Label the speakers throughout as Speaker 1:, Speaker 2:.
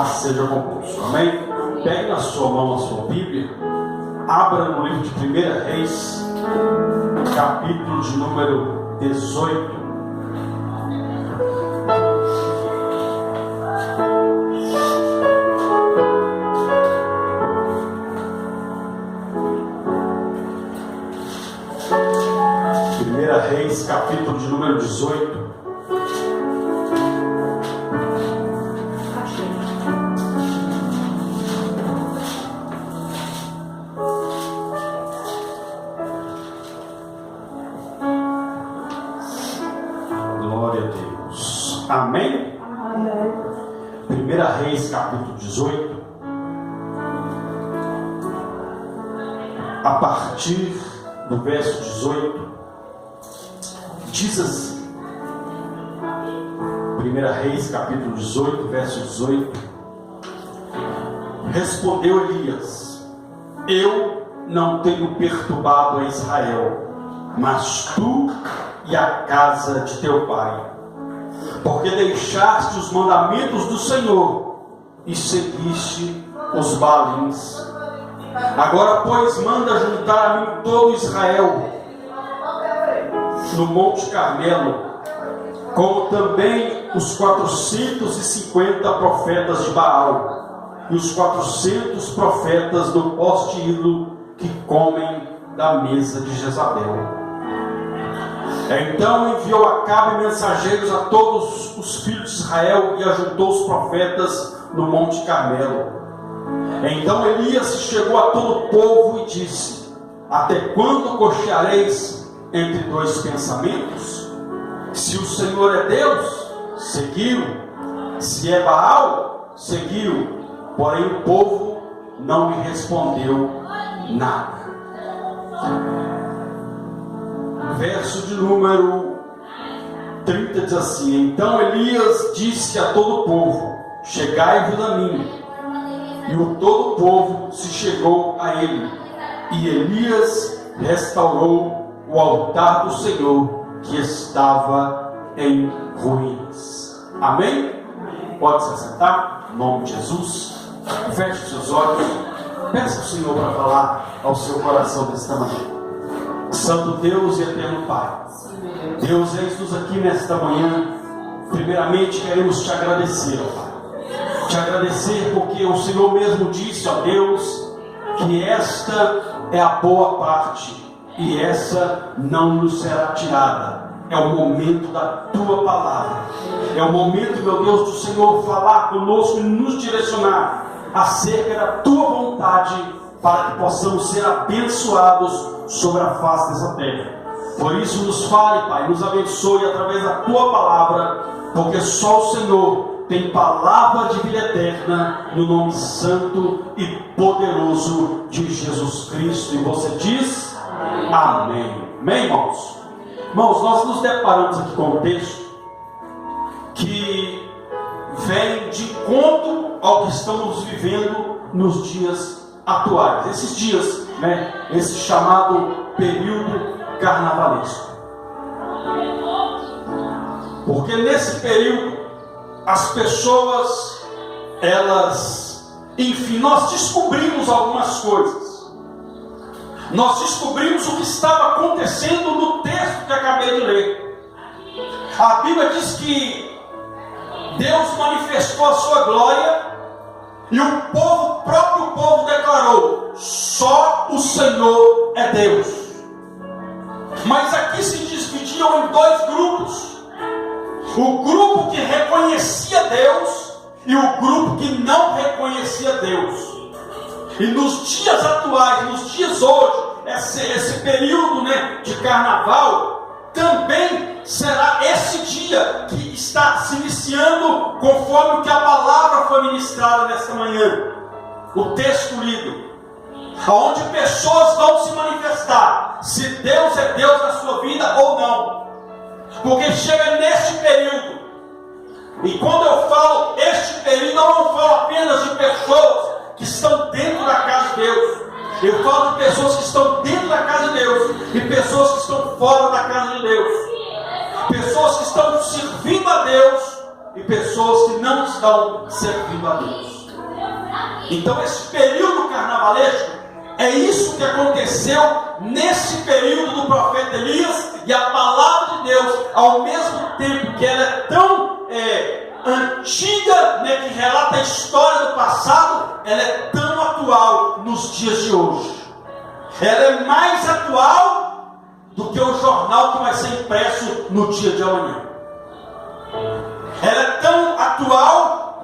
Speaker 1: Seja convosco. Amém? Pegue na sua mão a sua Bíblia, abra no livro de 1 Reis, capítulo de número 18. Reis, capítulo de número 18. Glória a Deus. Amém? Amém. 1 Reis, capítulo 18. A partir do verso 18. Diz assim, 1 Reis, capítulo 18, verso 18. Respondeu Elias: eu não tenho perturbado a Israel, mas tu e a casa de teu pai, porque deixaste os mandamentos do Senhor e seguiste os Baalins. Agora, pois, manda juntar a mim todo Israel no Monte Carmelo, como também os 450 profetas de Baal e os 400 profetas do poste ídolo que comem da mesa de Jezabel. Então enviou Acabe mensageiros a todos os filhos de Israel e ajuntou os profetas no Monte Carmelo. Então Elias chegou a todo o povo e disse: até quando cocheareis entre dois pensamentos? Se o Senhor é Deus, seguiu; se é Baal, seguiu. Porém o povo não lhe respondeu nada. Verso de número 30 diz assim: então Elias disse a todo o povo: chegai-vos a mim. E o todo o povo se chegou a ele, e Elias restaurou o altar do Senhor, que estava em ruínas. Amém? Pode se assentar, em nome de Jesus. Feche seus olhos, peça ao Senhor para falar ao seu coração nesta manhã. Santo Deus e eterno Pai, Deus, eis-nos aqui nesta manhã. Primeiramente queremos te agradecer, ó Pai. Te agradecer porque o Senhor mesmo disse, ó Deus, que esta é a boa parte e essa não nos será tirada. É o momento da tua palavra, é o momento, meu Deus, do Senhor falar conosco e nos direcionar acerca da tua vontade, para que possamos ser abençoados sobre a face dessa terra. Por isso nos fale, Pai, nos abençoe através da tua palavra, porque só o Senhor tem palavra de vida eterna, no nome santo e poderoso de Jesus Cristo. E você diz amém. Amém, irmãos? Irmãos, nós nos deparamos aqui com um texto que vem de encontro ao que estamos vivendo nos dias atuais. Esses dias, esse chamado período carnavalesco. Porque nesse período as pessoas, enfim, nós descobrimos algumas coisas. Nós descobrimos o que estava acontecendo no texto que acabei de ler. A Bíblia diz que Deus manifestou a sua glória e o próprio povo declarou: só o Senhor é Deus. Mas aqui se dividiam em dois grupos: o grupo que reconhecia Deus e o grupo que não reconhecia Deus. E nos dias atuais, nos dias hoje, esse período de carnaval também será esse dia que está se iniciando, conforme o que a palavra foi ministrada nesta manhã, o texto lido, onde pessoas vão se manifestar se Deus é Deus na sua vida ou não. Porque chega neste período, e quando eu falo este período, eu não falo apenas de pessoas que estão dentro da casa de Deus. Eu falo de pessoas que estão dentro da casa de Deus e pessoas que estão fora da casa de Deus. Pessoas que estão servindo a Deus e e pessoas que não estão servindo a Deus. Então esse período carnavalesco é isso que aconteceu nesse período do profeta Elias. E a palavra de Deus, ao mesmo tempo que ela é tão antiga, né, que relata a história do passado, ela é tão atual nos dias de hoje. Ela é mais atual do que o jornal que vai ser impresso no dia de amanhã. Ela é tão atual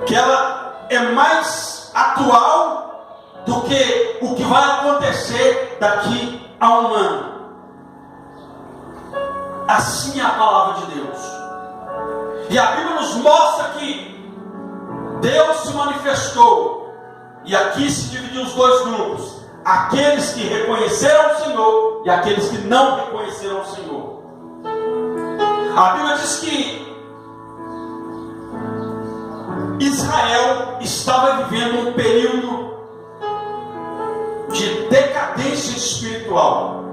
Speaker 1: que ela é mais atual do que o que vai acontecer daqui a um ano. Assim é a palavra de Deus. E a Bíblia nos mostra que Deus se manifestou. E aqui se dividiu os dois grupos: aqueles que reconheceram o Senhor e aqueles que não reconheceram o Senhor. A Bíblia diz que Israel estava vivendo um período de decadência espiritual.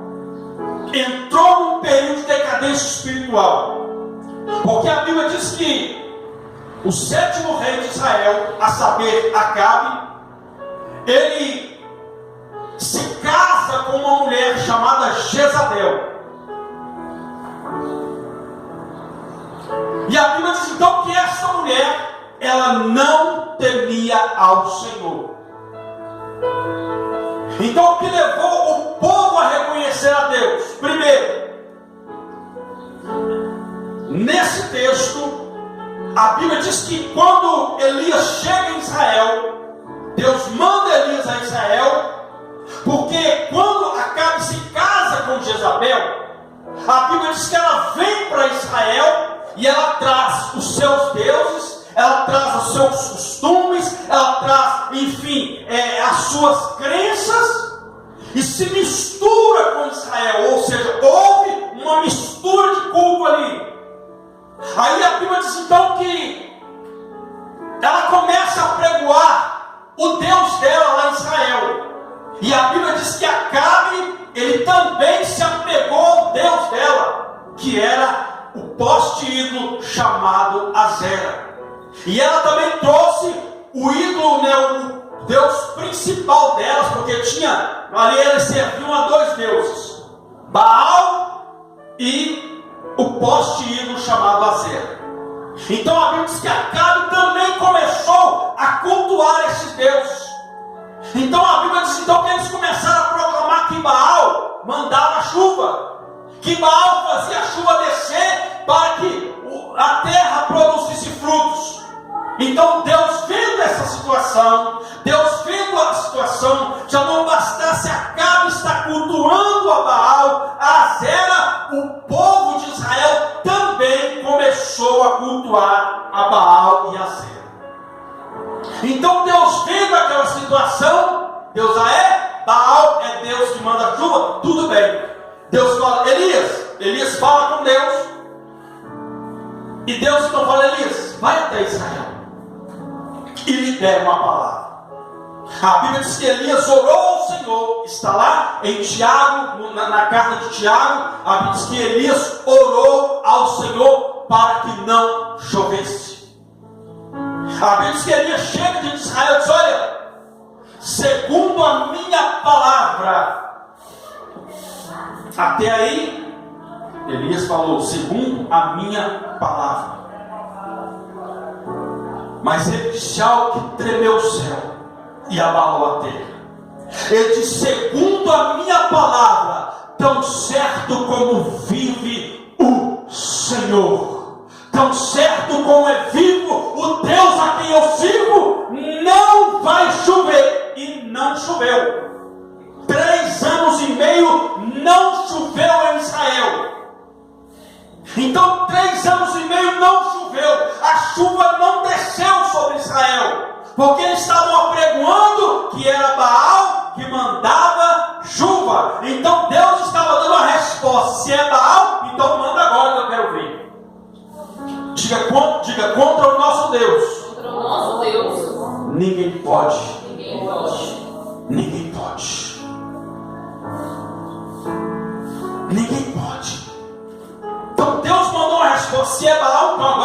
Speaker 1: Entrou num período de decadência espiritual, porque a Bíblia diz que o sétimo rei de Israel, a saber, Acabe, ele se casa com uma mulher chamada Jezabel. E a Bíblia diz então que essa mulher, ela não temia ao Senhor. Então o que levou o povo a reconhecer a Deus? Primeiro, nesse texto, a Bíblia diz que quando Elias chega em Israel, Deus manda Elias a Israel, porque quando Acabe se casa com Jezabel, a Bíblia diz que ela vem para Israel e ela traz os seus deuses, ela traz os seus costumes, ela traz, enfim, as suas crenças, e se mistura com Israel, ou seja, houve uma mistura de culto ali. Aí a Bíblia diz então que ela começa a pregoar o Deus dela lá em Israel. E a Bíblia diz que Acabe, ele também se apegou ao Deus dela, que era o poste ídolo chamado Azera. E ela também trouxe o ídolo, né, o Deus principal delas, porque tinha ali, eles serviam a dois deuses, Baal e o poste ídolo chamado Azera. Então a Bíblia diz que Acabe também começou a cultuar esses deuses. Então a Bíblia diz então que eles começaram a proclamar que Baal mandava chuva, que Baal fazia a chuva descer para que a terra produzisse frutos. Então Deus vendo essa situação, já não bastasse Acabe estar cultuando a Baal, a Azera, o povo de Israel também começou a cultuar a Baal e a Azera. Então Deus vendo aquela situação, Deus Baal é Deus que manda chuva, tudo bem. Deus fala, Elias fala com Deus, e Deus então fala, Elias, vai até Israel e lhe der uma palavra. A Bíblia diz que Elias orou ao Senhor, está lá em Tiago, na carta de Tiago, a Bíblia diz que Elias orou ao Senhor para que não chovesse. A Bíblia diz que Elias chega de Israel e diz, olha, segundo a minha palavra. Até aí, Elias falou, segundo a minha palavra. Mas ele disse algo que tremeu o céu e abalou a terra. Ele disse, segundo a minha palavra, tão certo como vive o Senhor, tão certo como é vivo o Deus a quem eu sirvo, não vai chover. E não choveu. 3 anos e meio não choveu em Israel. Então 3 anos e meio não choveu. A chuva não desceu sobre Israel, porque eles estavam apregoando que era Baal que mandava chuva. Então Deus estava dando a resposta, se é Baal, então manda agora que eu quero ver. Diga contra o nosso Deus. Contra o nosso Deus. Ninguém pode. Ninguém pode. Ninguém pode. Então Deus mandou uma resposta, se é Baal, então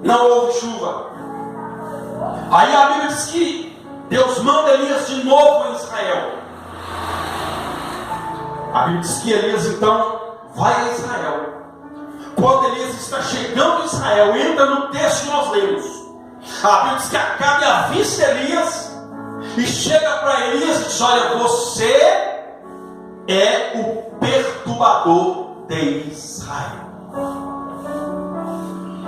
Speaker 1: não houve chuva. Aí a Bíblia diz que Deus manda Elias de novo em Israel. A Bíblia diz que Elias então vai a Israel. Quando Elias está chegando em Israel, entra no texto que nós lemos. A Bíblia diz que Acabe avista Elias e chega para Elias e diz: olha, você é o perturbador de Israel.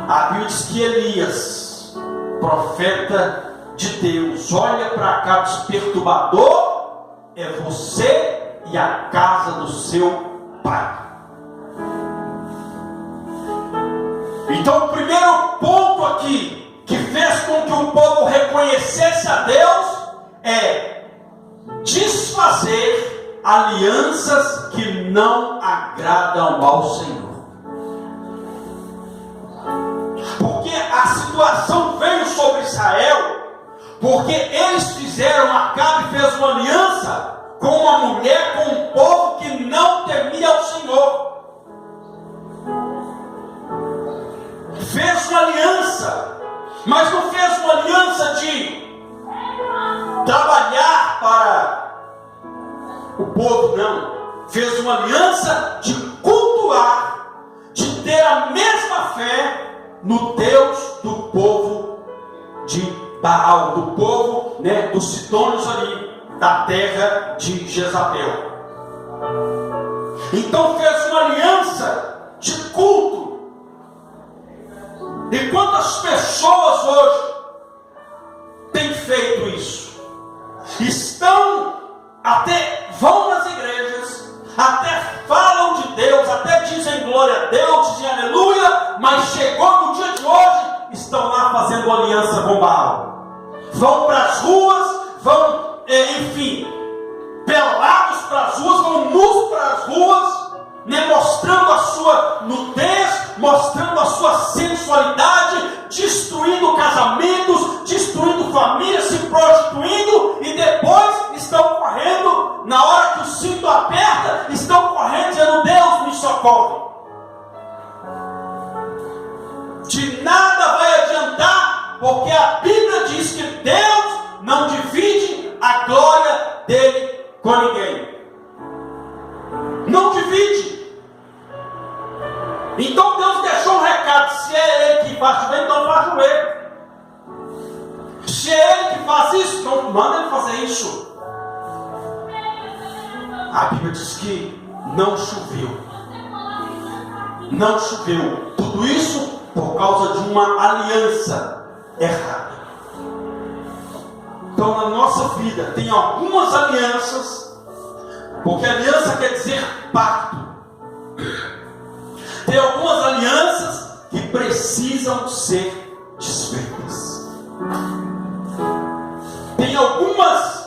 Speaker 1: A Bíblia diz que Elias, profeta de Deus, olha para Acabe e diz: perturbador é você e a casa do seu pai. Então o primeiro ponto aqui que fez com que o povo reconhecesse a Deus é desfazer alianças que não agradam ao Senhor. Porque a situação veio sobre Israel, porque eles fizeram, Acabe fez uma aliança com uma mulher, com um povo que não temia ao Senhor. Fez uma aliança, mas não fez uma aliança de trabalhar para o povo, não. Fez uma aliança de cultuar, de ter a mesma fé no Deus do povo de Baal, do povo, dos sidônios ali, da terra de Jezabel. Então fez uma aliança de culto. E quantas pessoas hoje têm feito isso? Vão nas igrejas, até falam de Deus, até dizem glória a Deus, dizem aleluia, mas chegou no dia de hoje, estão lá fazendo aliança com Baal. Vão para as ruas, vão, pelados para as ruas, vão nus para as ruas, mostrando a sua nudez, mostrando a sua sensualidade, destruindo casamentos, destruindo famílias, se prostituindo, e depois estão correndo, na hora que o cinto aperta, estão correndo dizendo: Deus me socorre. De nada vai adiantar, porque a Bíblia diz que Deus não divide a glória dele com ninguém. Não divide. Então Deus deixou um recado: se é Ele que faz chover, então faz chover. Se é Ele que faz isso, então manda Ele fazer isso. A Bíblia diz que não choveu. Não choveu. Tudo isso por causa de uma aliança errada. Então na nossa vida tem algumas alianças, porque aliança quer dizer pacto. Tem algumas alianças que precisam ser desfeitas. Tem algumas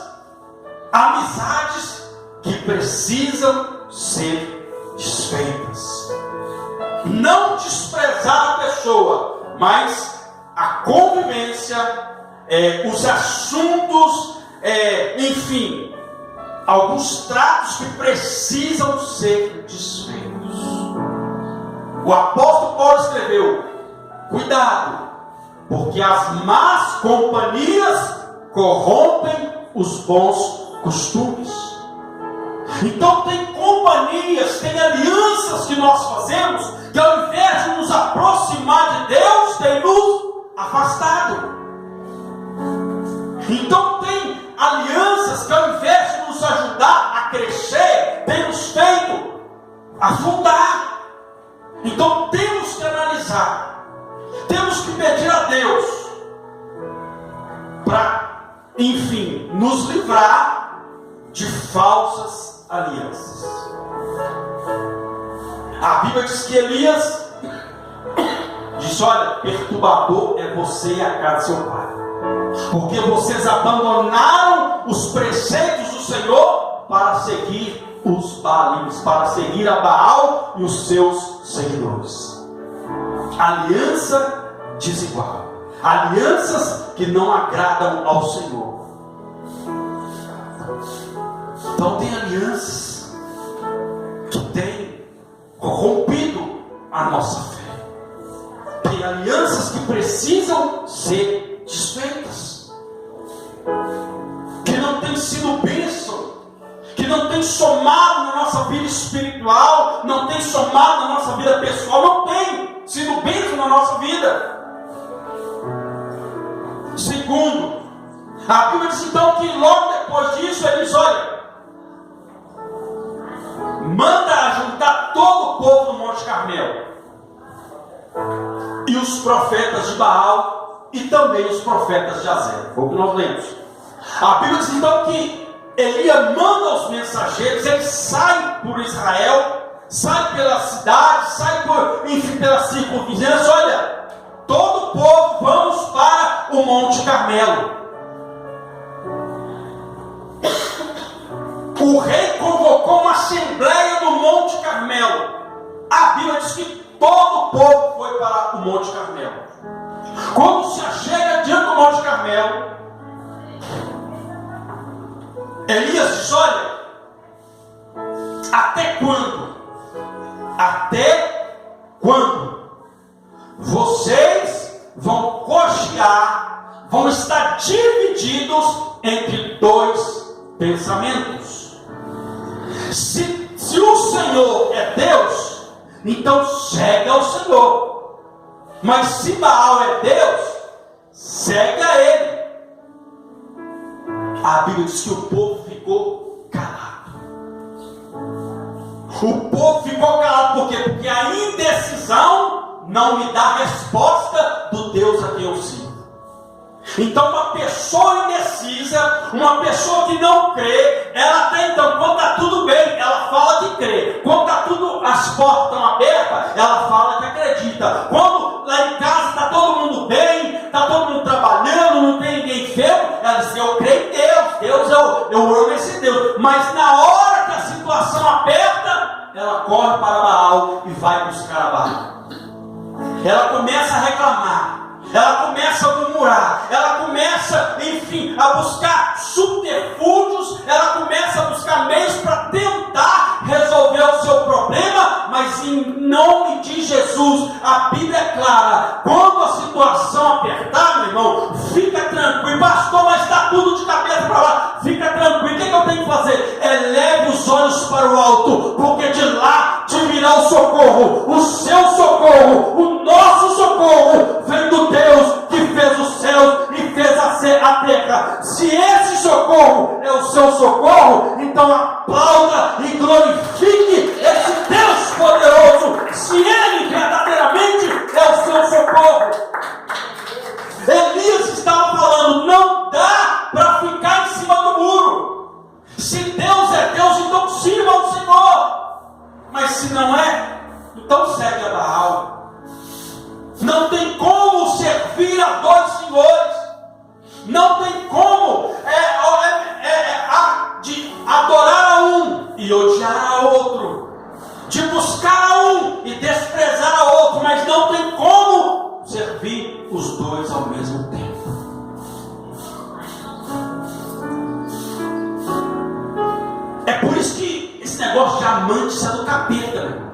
Speaker 1: amizades que precisam ser desfeitas. Não desprezar a pessoa, mas a convivência, os assuntos, alguns tratos que precisam ser desfeitos. O apóstolo Paulo escreveu: cuidado, porque as más companhias corrompem os bons costumes. Então tem companhias, tem alianças que nós fazemos, que ao invés de nos aproximar de Deus, tem nos afastado. Então tem alianças que ao invés de nos ajudar a crescer, tem nos feito afundar. Então temos que analisar, temos que pedir a Deus para, nos livrar de falsas alianças. A Bíblia diz que Elias disse: olha, perturbador é você e a casa do seu pai, porque vocês abandonaram os preceitos do Senhor para seguir os Baalins, para seguir a Baal e os seus seguidores. Aliança desigual, alianças que não agradam ao Senhor. Então tem alianças que têm corrompido a nossa fé. Tem tem alianças que precisam ser desfeitas, que não tem sido bênção, que não tem somado na nossa vida espiritual, não tem somado na nossa vida pessoal, não tem sido bênção na nossa vida. Segundo, a Bíblia diz então que logo depois disso ele diz: olha, manda juntar todo o povo no Monte Carmelo, e os profetas de Baal e também os profetas de Azera. Foi o que nós lemos. A Bíblia diz então que Elias manda os mensageiros, eles saem por Israel, saem pela cidade, saem pela circunvizinhança. Olha, todo o povo, vamos para o Monte Carmelo. O rei convocou uma assembleia no Monte Carmelo. A Bíblia diz que todo o povo foi para o Monte Carmelo. Quando se chega diante do Monte Carmelo, Elias diz: olha, até quando? Até quando vocês vão cochear, vão estar divididos entre dois pensamentos? Se o Senhor é Deus, então segue ao Senhor. Mas se Baal é Deus, segue a ele. A Bíblia diz que o povo ficou calado. O povo ficou calado por quê? Porque a indecisão não me dá resposta do Deus a quem eu sigo. Então uma pessoa indecisa, uma pessoa que não crê, ela até então, quando está tudo bem, ela fala que crê. Quando está tudo, as portas estão abertas, ela fala que acredita. Quando lá em casa está todo mundo bem, está todo mundo trabalhando, não tem ninguém enfermo, ela diz: eu creio em Deus, eu amo esse Deus. Mas na hora que a situação aperta, ela corre para Baal e vai buscar a Baal. Ela começa a reclamar, ela começa a murmurar, ela começa, enfim, a buscar subterfúgios, ela começa a buscar meios para tentar resolver o seu problema, mas em nome de Jesus, a Bíblia é clara: quando a situação apertar, meu irmão, fica tranquilo. Pastor, mas está tudo de cabeça para lá. Fica tranquilo. O que eu tenho que fazer? Eleve os olhos para o alto, porque de lá te virá o socorro, o seu socorro, o nosso socorro vem do Deus que fez os céus e fez a terra. Se esse socorro é o seu socorro, então aplauda e glorifique esse Deus poderoso. Se ele verdadeiramente é o seu socorro. Elias estava falando: não dá para ficar em cima do muro. Se Deus é Deus, então sirva ao Senhor. Mas se não é, então segue a Baal. Não tem como servir a dois senhores. Não tem como de adorar a um e odiar a outro, de buscar a um e desprezar a outro, mas não tem como servir os dois ao mesmo tempo. É por isso que esse negócio de amante, isso é do capeta, meu irmão.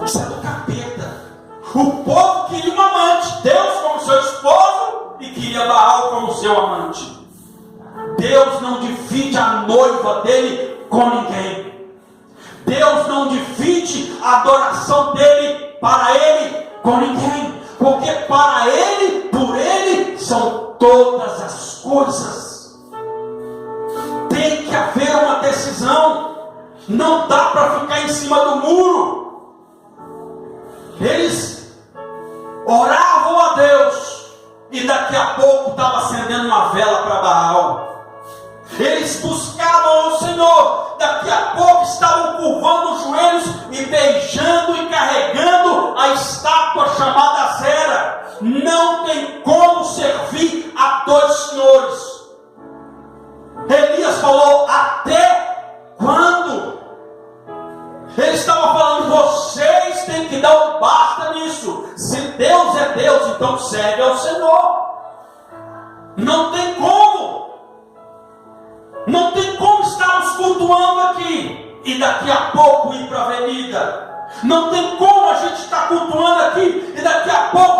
Speaker 1: Isso é do capeta. O povo queria um amante, Deus como seu esposo, e queria Baal como seu amante. Deus não divide a noiva dele com ninguém. Deus não divide a adoração dele para ele com ninguém, porque para ele, por ele, são todas as coisas. Tem que haver uma decisão. Não dá para ficar em cima do muro. Eles oravam a Deus e daqui a pouco estava acendendo uma vela para Baal. Eles buscavam o Senhor, daqui a pouco estavam curvando os joelhos e beijando e carregando a estátua chamada Azera. Não tem como servir a dois senhores. Elias falou: até quando? Ele estava falando: vocês têm que dar um basta nisso. Se Deus é Deus, então segue ao Senhor. Não tem como. Não tem como estarmos cultuando aqui e daqui a pouco ir para a avenida. Não tem como a gente estar cultuando aqui e daqui a pouco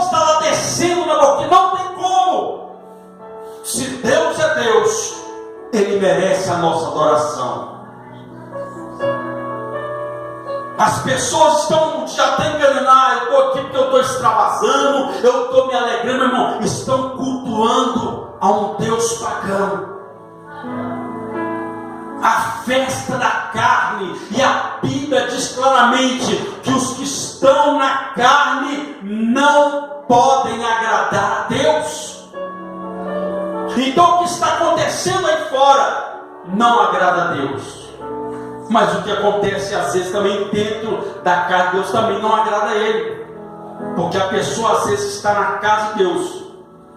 Speaker 1: Ele merece a nossa adoração. As pessoas estão já até enganando, eu estou aqui porque eu estou extravasando, eu estou me alegrando, meu irmão. Estão cultuando a um Deus pagão. A festa da carne, e a Bíblia diz claramente que os que estão na carne não podem agradar a Deus. Então o que está acontecendo aí fora não agrada a Deus. Mas o que acontece às vezes também dentro da casa de Deus também não agrada a Ele. Porque a pessoa às vezes está na casa de Deus,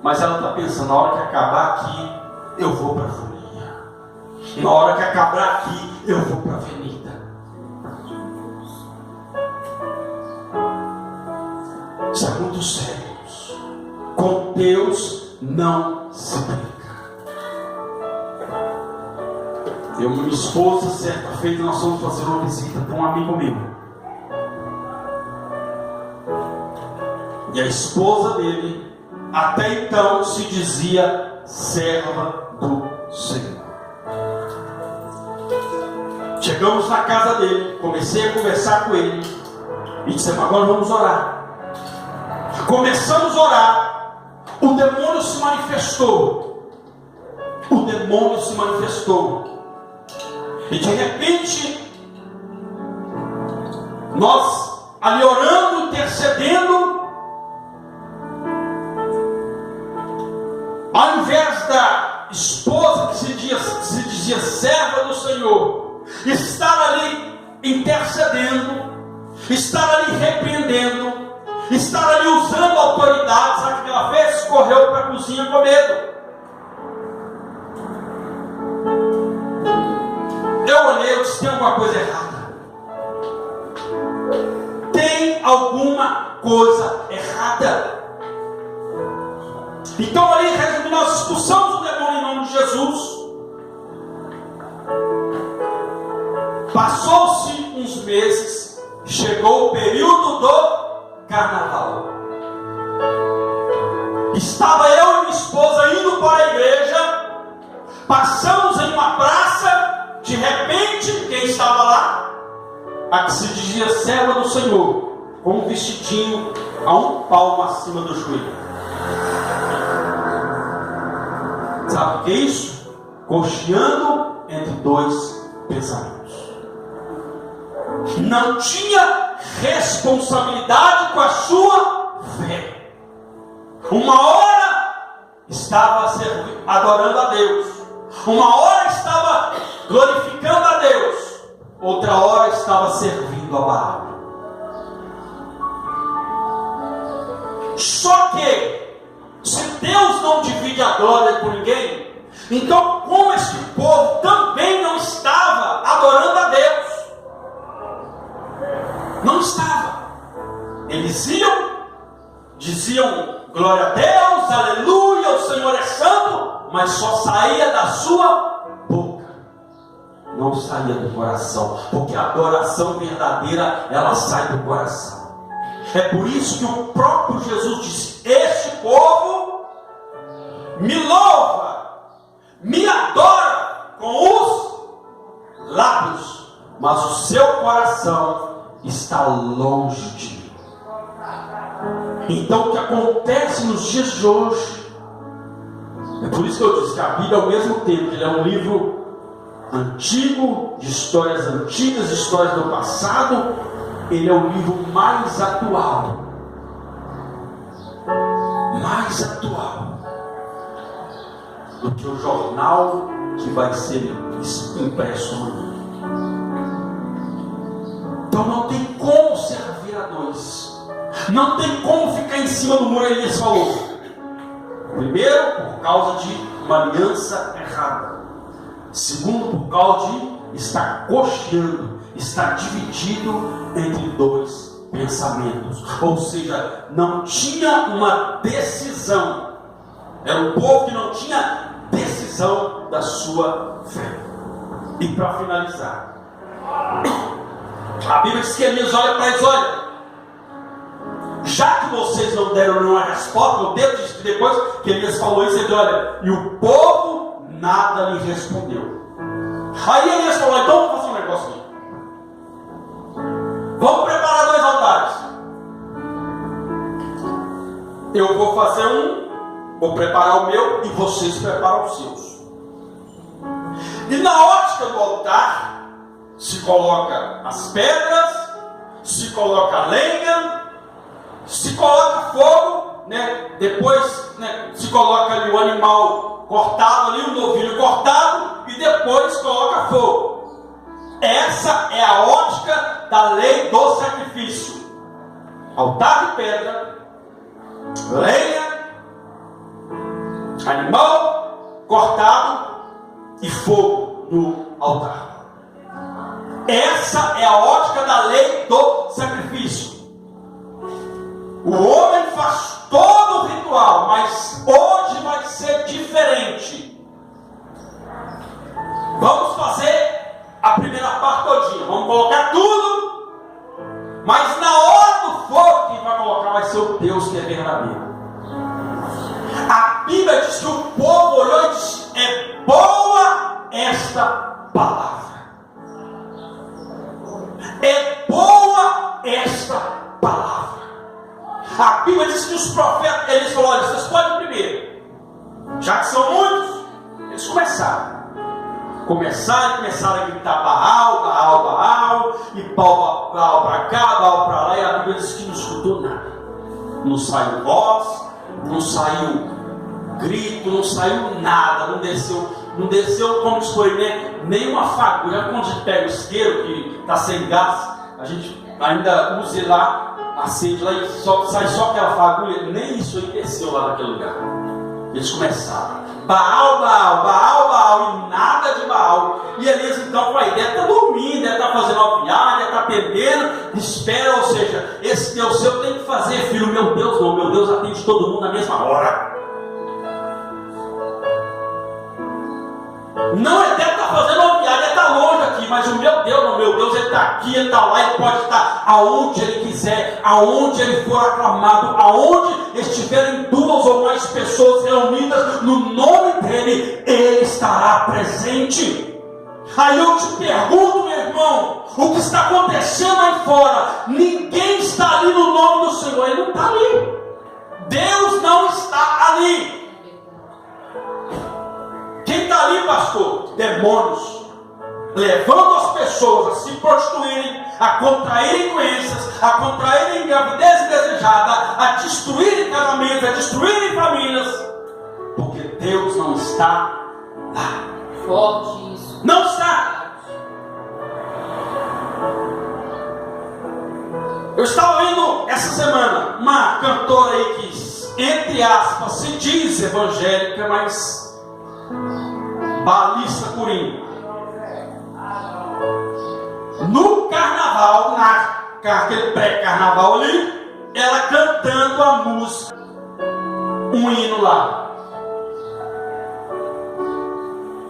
Speaker 1: mas ela está pensando, na hora que acabar aqui, eu vou para a folia. Na hora que acabar aqui, eu vou para a avenida. Isso é muito sério. Com Deus não se brinca. Eu e minha esposa, certa feita, nós fomos fazer uma visita para um amigo meu. E a esposa dele, até então, se dizia serva do Senhor. Chegamos na casa dele, comecei a conversar com ele e dissemos, agora vamos orar. Começamos a orar, o demônio se manifestou. O demônio se manifestou. E de repente, nós ali orando, intercedendo, ao invés da esposa que se dizia serva do Senhor, estar ali intercedendo, estar ali repreendendo, estar ali usando autoridade, sabe o que ela fez? Correu para a cozinha com medo. Eu olhei, eu disse, tem alguma coisa errada. Tem alguma coisa errada. Então ali, resumindo, nós expulsamos o demônio em nome de Jesus. Passou-se uns meses, chegou o período do carnaval. Estava eu e minha esposa indo para a igreja, passamos em uma praça, de repente, quem estava lá? A que se dizia serva do Senhor, com um vestidinho a um palmo acima do joelho. Sabe o que é isso? Cocheando entre dois pensamentos. Não tinha responsabilidade com a sua fé. Uma hora estava adorando a Deus, uma hora estava glorificando a Deus, outra hora estava servindo a Baal. Só que, se Deus não divide a glória com ninguém, então como este povo também não estava adorando a Deus? Não estava. Eles iam, diziam glória a Deus, aleluia, o Senhor é santo, mas só saía da sua boca, não saía do coração, porque a adoração verdadeira, ela sai do coração. É por isso que o próprio Jesus disse, este povo me louva, me adora com os lábios, mas o seu coração está longe de mim. Então o que acontece nos dias de hoje, é por isso que eu disse que a Bíblia, ao mesmo tempo que ele é um livro antigo, de histórias antigas, de histórias do passado, ele é o livro mais atual do que o jornal que vai ser impresso amanhã. Então não tem como servir a dois, não tem como ficar em cima do muro. Elias falou, primeiro por causa de uma aliança errada, segundo por causa de estar cocheando, estar dividido entre dois pensamentos, ou seja, não tinha uma decisão. Era um povo que não tinha decisão da sua fé. E para finalizar, a Bíblia diz que Elias olha para eles, olha, já que vocês não deram nenhuma resposta, o texto diz que depois que Elias falou isso, ele olha, e o povo nada lhe respondeu. Aí Elias falou: então vamos fazer um negócio aqui. Vamos preparar 2 altares. Eu vou fazer um, vou preparar o meu e vocês preparam os seus. E na ótica do altar se coloca as pedras, se coloca lenha, se coloca fogo, né? Depois, né, se coloca ali o animal cortado, ali, o novilho cortado, e depois coloca fogo. Essa é a ótica da lei do sacrifício. Altar de pedra, lenha, animal cortado e fogo no altar. Essa é a ótica da lei do sacrifício. O homem faz todo o ritual, mas hoje vai ser diferente. Vamos fazer a primeira parte todinha. Vamos colocar tudo, mas na hora do fogo quem vai colocar vai ser o Deus que é verdadeiro. A Bíblia diz que o povo olhou e disse: é boa esta palavra. É boa esta palavra. A Bíblia diz que os profetas, eles falaram: olha, vocês podem primeiro, já que são muitos, eles começaram a gritar Baal, Baal, Baal, e Baal para cá, Baal para lá, e a Bíblia diz que não escutou nada. Não saiu voz, não saiu grito, não saiu nada, não desceu como foi, né? Nenhuma fagulha. Quando a gente pega o isqueiro que está sem gás, a gente ainda usa ele lá, acende lá e sai só aquela fagulha. Nem isso aí desceu lá naquele lugar. Eles começaram: Baal, Baal, Baal, Baal, e nada de Baal. E Elias então com a ideia, está dormindo, deve estar fazendo uma viagem, deve estar perdendo, espera, ou seja, esse Deus seu tem que fazer, filho. Meu Deus não, meu Deus atende todo mundo na mesma hora. Não, ele deve estar fazendo uma viagem, ele está longe aqui, mas o meu Deus não, meu Deus, ele está aqui, ele está lá, ele pode estar aonde ele quiser, aonde ele for aclamado, aonde estiverem 2 ou mais pessoas reunidas no nome dele, ele estará presente. Aí eu te pergunto, meu irmão, o que está acontecendo aí fora? Ninguém está ali no nome do Senhor, ele não está ali. Deus não está ali. Quem está ali, pastor? Demônios, levando as pessoas a se prostituírem, a contraírem doenças, a contraírem gravidez indesejada, a destruírem casamentos, a destruírem famílias, porque Deus não está lá.
Speaker 2: Forte isso.
Speaker 1: Não está. Eu estava vendo essa semana uma cantora aí que, entre aspas, se diz evangélica, mas balista purinho. No carnaval, naquele pré-carnaval ali, ela cantando a música, um hino lá.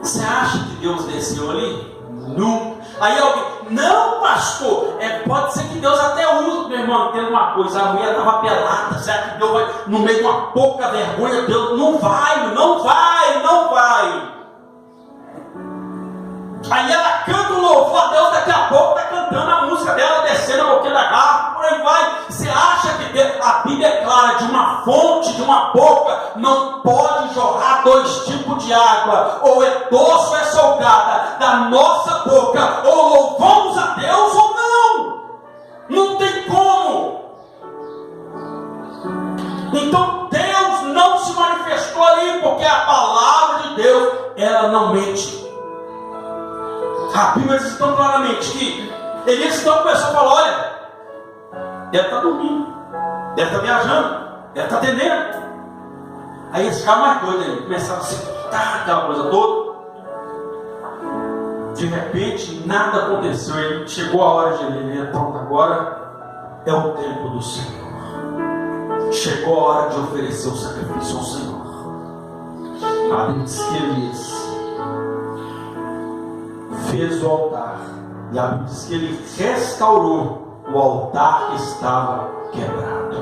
Speaker 1: Você acha que Deus desceu ali? Não. Aí alguém: não, pastor, pode ser que Deus até use, meu irmão. Tem uma coisa, a mulher estava pelada. Será que Deus vai, no meio de uma pouca vergonha? Deus não vai, não vai, não vai. Aí ela canta o louvor a Deus, daqui a pouco está cantando a música dela, descendo a boquinha da garrafa, por aí vai. Você acha que Deus, a Bíblia é clara, de uma fonte, de uma boca, não pode jorrar 2 tipos de água, ou é doce ou é salgada, da nossa boca, ou louvamos a Deus ou não. Não tem como. Então Deus não se manifestou ali, porque a palavra de Deus, ela não mente. A Bíblia diz tão claramente que Elias então começou a falar: olha, deve estar dormindo, deve estar viajando, deve estar atendendo. Aí eles ficaram mais doidos aí, começaram a se cortar, aquela coisa toda. De repente, nada aconteceu. Aí chegou a hora de Elias: pronto, agora é o tempo do Senhor. Chegou a hora de oferecer o sacrifício ao Senhor. A Bíblia diz que Elias fez o altar, e a Bíblia diz que ele restaurou o altar que estava quebrado.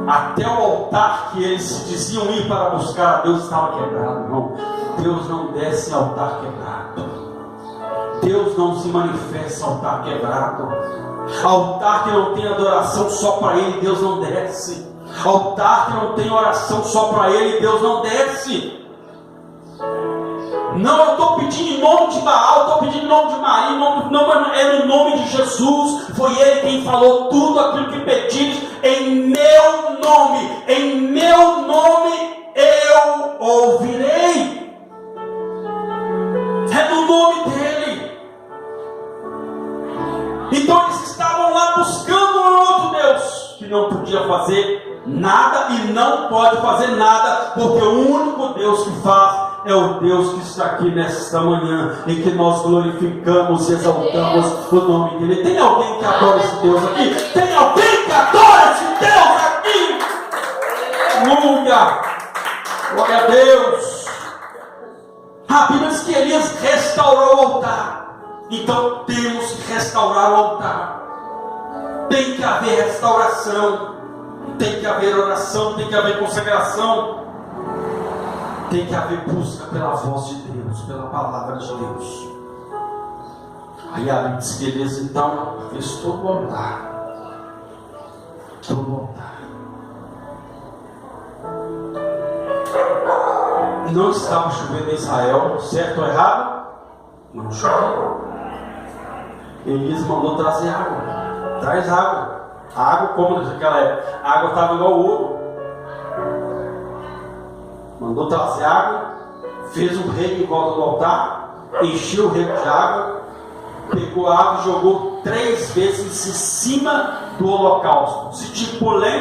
Speaker 1: A até o altar que eles se diziam ir para buscar a Deus estava quebrado, irmão. Deus não desce em altar quebrado. Deus não se manifesta em altar quebrado. Altar que não tem adoração só para Ele, Deus não desce. Altar que não tem oração só para Ele, Deus não desce. Não, eu estou pedindo em nome de Baal, estou pedindo em nome de Maria, não, é no nome de Jesus. Foi Ele quem falou tudo aquilo que pedimos em meu nome eu ouvirei. É no nome dEle. Então eles estavam lá buscando um outro Deus que não podia fazer nada e não pode fazer nada, porque o único Deus que faz é o Deus que está aqui nesta manhã, em que nós glorificamos e exaltamos o nome dEle. Tem alguém que adora esse Deus aqui? Tem alguém que adora esse Deus aqui? Aleluia! Glória a Deus! A Bíblia diz que Elias restaurou o altar. Então temos que restaurar o altar. Tem que haver restauração, tem que haver oração, tem que haver consagração, tem que haver busca pela voz de Deus, pela palavra de Deus. Aí a Bíblia diz que Elias então fez todo o altar. Todo o altar. Não estava chovendo em Israel, certo ou errado? Não choveu. Elias mandou trazer água. Traz água. A água, como naquela época, a água estava igual ouro. Mandou trazer água, fez um rego em volta do altar, encheu o rego de água, pegou a água e jogou 3 vezes em cima do holocausto. Se tipo